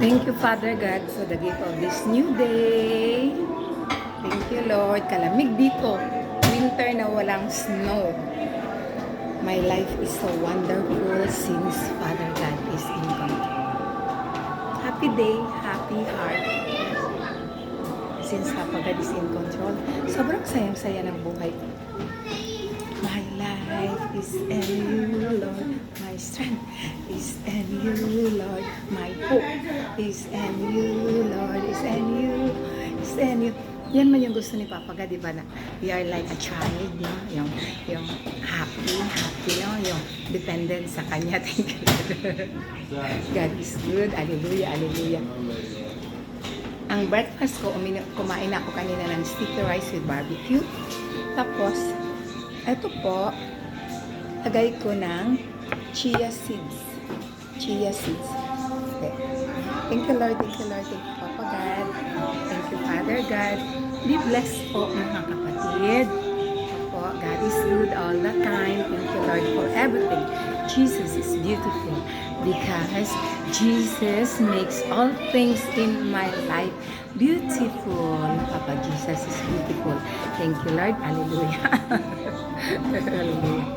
Thank you, Father God, for the gift of this new day. Thank you, Lord. Kalamig dito. Winter na walang snow. My life is so wonderful since Father God is in control. Happy day, happy heart. Since Papa God is in control, sobrang sayang-saya ng buhay ko. My life is in you, Lord. My strength is in you, Lord. My hope is in you, Lord. Is in you. Is in you. Yan man yung gusto ni Papa God, di ba? Na we are like a child, no? Yung happy, no? Yung dependent sa Kanya. Thank you. God is good. Hallelujah, hallelujah. Ang breakfast ko, kumain ako kanina ng sticky rice with barbecue. Tapos, eto po, lagay ko ng chia seeds. Chia seeds. Okay. Thank you, Lord. Thank you, Lord. Thank you, Papa God. Thank you, Father God. Be blessed po, mga kapatid. Po, God is good all the time. Thank you, Lord, for everything. Jesus is beautiful because Jesus makes all things in my life beautiful. Papa, Jesus is beautiful. Thank you, Lord. Hallelujah. Hallelujah.